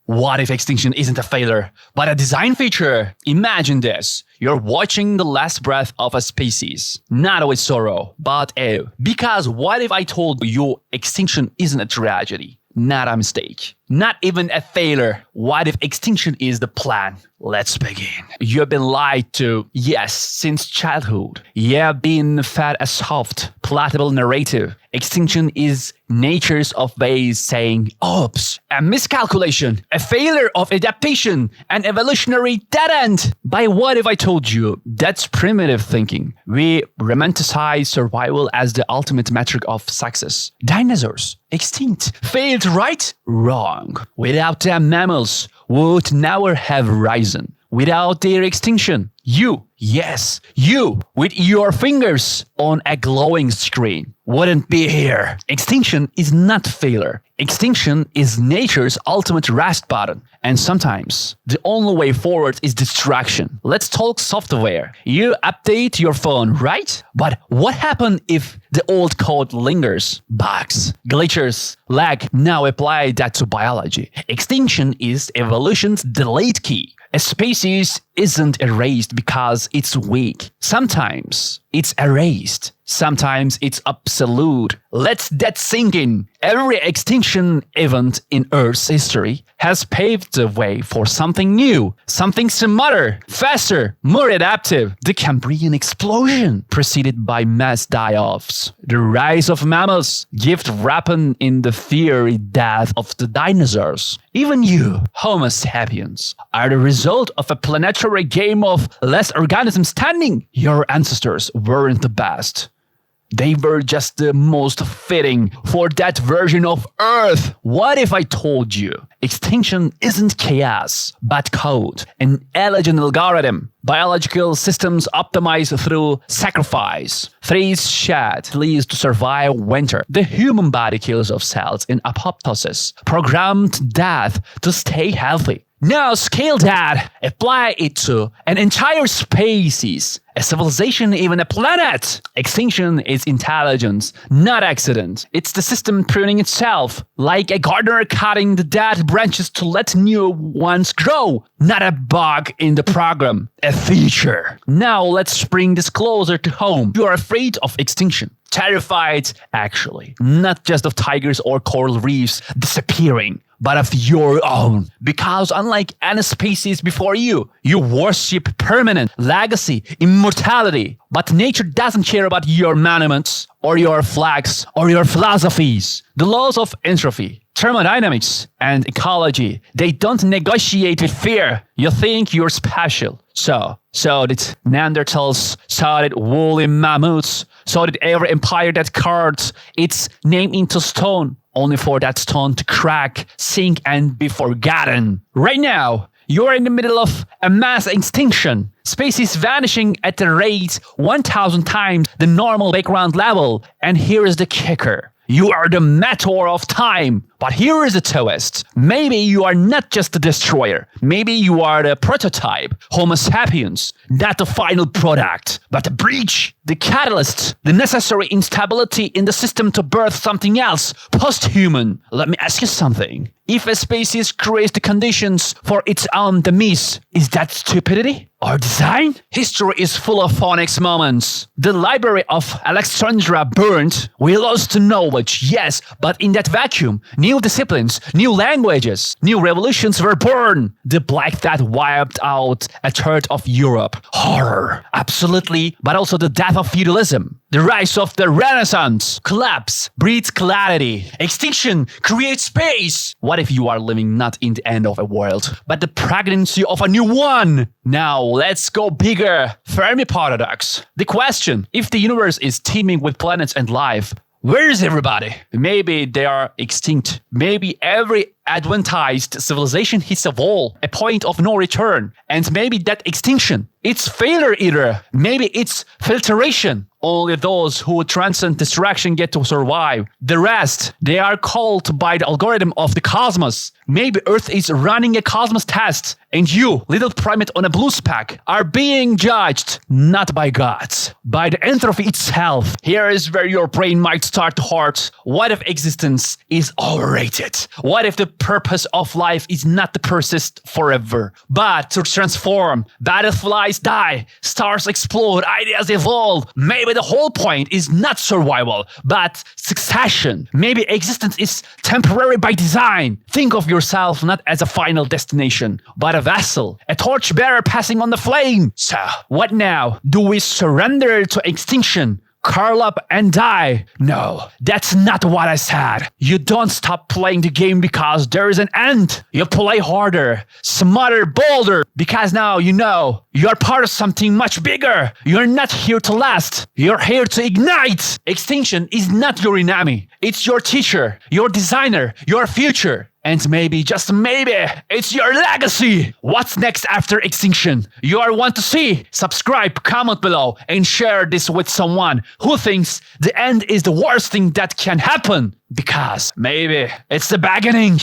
What if extinction isn't a failure, but a design feature? Imagine this. You're watching the last breath of a species. Not with sorrow, but awe. Because what if I told you extinction isn't a tragedy? Not a mistake. Not even a failure. What if extinction is the plan? Let's begin. You've been lied to, yes, since childhood. You've been fed a soft, palatable narrative. Extinction is nature's of ways saying, oops, a miscalculation, a failure of adaptation, an evolutionary dead end. By what if I told you? That's primitive thinking. We romanticize survival as the ultimate metric of success. Dinosaurs, extinct, failed, right? Wrong. Without them, mammals would never have risen. Without their extinction, you, yes, you, with your fingers on a glowing screen, wouldn't be here. Extinction is not failure. Extinction is nature's ultimate rest button. And sometimes, the only way forward is distraction. Let's talk software. You update your phone, right? But what happens if the old code lingers? Bugs, glitches, lag. Now apply that to biology. Extinction is evolution's delayed key. A species isn't erased because it's weak. Sometimes it's erased. Sometimes it's absolute. Let that sink in. Every extinction event in Earth's history has paved the way for something new, something smarter, faster, more adaptive. The Cambrian explosion, preceded by mass die-offs. The rise of mammals, gift wrapped in the fiery death of the dinosaurs. Even you, Homo sapiens, are the result of a planetary game of less organisms standing. Your ancestors weren't the best. They were just the most fitting for that version of Earth. What if I told you extinction isn't chaos, but code, an elegant algorithm? Biological systems optimized through sacrifice. Trees shed leaves to survive winter. The human body kills off cells in apoptosis, programmed death to stay healthy. Now scale that, apply it to an entire species, a civilization, even a planet. Extinction is intelligence, not accident. It's the system pruning itself, like a gardener cutting the dead branches to let new ones grow. Not a bug in the program, a feature. Now let's bring this closer to home. You are afraid of extinction. Terrified, actually. Not just of tigers or coral reefs disappearing, but of your own. Because unlike any species before you worship permanent legacy, immortality. But nature doesn't care about your monuments, or your flags, or your philosophies. The laws of entropy, thermodynamics, and ecology, they don't negotiate with fear. You think you're special. So did Neanderthals, so did woolly mammoths, so did every empire that carved its name into stone, only for that stone to crack, sink, and be forgotten. Right now, you're in the middle of a mass extinction. Species vanishing at the rate 1,000 times the normal background level. And here is the kicker. You are the meteor of time. But here is a twist. Maybe you are not just the destroyer. Maybe you are the prototype, Homo sapiens, not the final product, but the breach, the catalyst, the necessary instability in the system to birth something else, post-human. Let me ask you something. If a species creates the conditions for its own demise, is that stupidity or design? History is full of phonics moments. The library of Alexandria burned. We lost knowledge, yes, but in that vacuum, new disciplines, new languages, new revolutions were born. The Black Death wiped out a third of Europe. Horror, absolutely, but also the death of feudalism. The rise of the Renaissance. Collapse breeds clarity. Extinction creates space. What if you are living not in the end of a world, but the pregnancy of a new one? Now, let's go bigger. Fermi paradox. The question, if the universe is teeming with planets and life, where is everybody? Maybe they are extinct. Maybe every adventized civilization hits a wall, a point of no return. And maybe that extinction, it's failure either. Maybe it's filtration. Only those who transcend distraction get to survive. The rest, they are called by the algorithm of the cosmos. Maybe Earth is running a cosmos test, and you, little primate on a blue speck, are being judged not by gods, by the entropy itself. Here is where your brain might start to hurt. What if existence is overrated? What if the purpose of life is not to persist forever, but to transform? Butterflies die, stars explode, ideas evolve. Maybe the whole point is not survival, but succession. Maybe existence is temporary by design. Think of yourself not as a final destination, but a vessel, a torchbearer passing on the flame. So, what now? Do we surrender to extinction? Curl up and die? No, that's not what I said. You don't stop playing the game because there is an end. You play harder, smarter, bolder, because now you know you're part of something much bigger. You're not here to last. You're here to ignite. Extinction is not your enemy. It's your teacher, your designer, your future. And maybe, just maybe, it's your legacy. What's next after extinction? You are want to see? Subscribe, comment below, and share this with someone who thinks the end is the worst thing that can happen. Because maybe it's the beginning.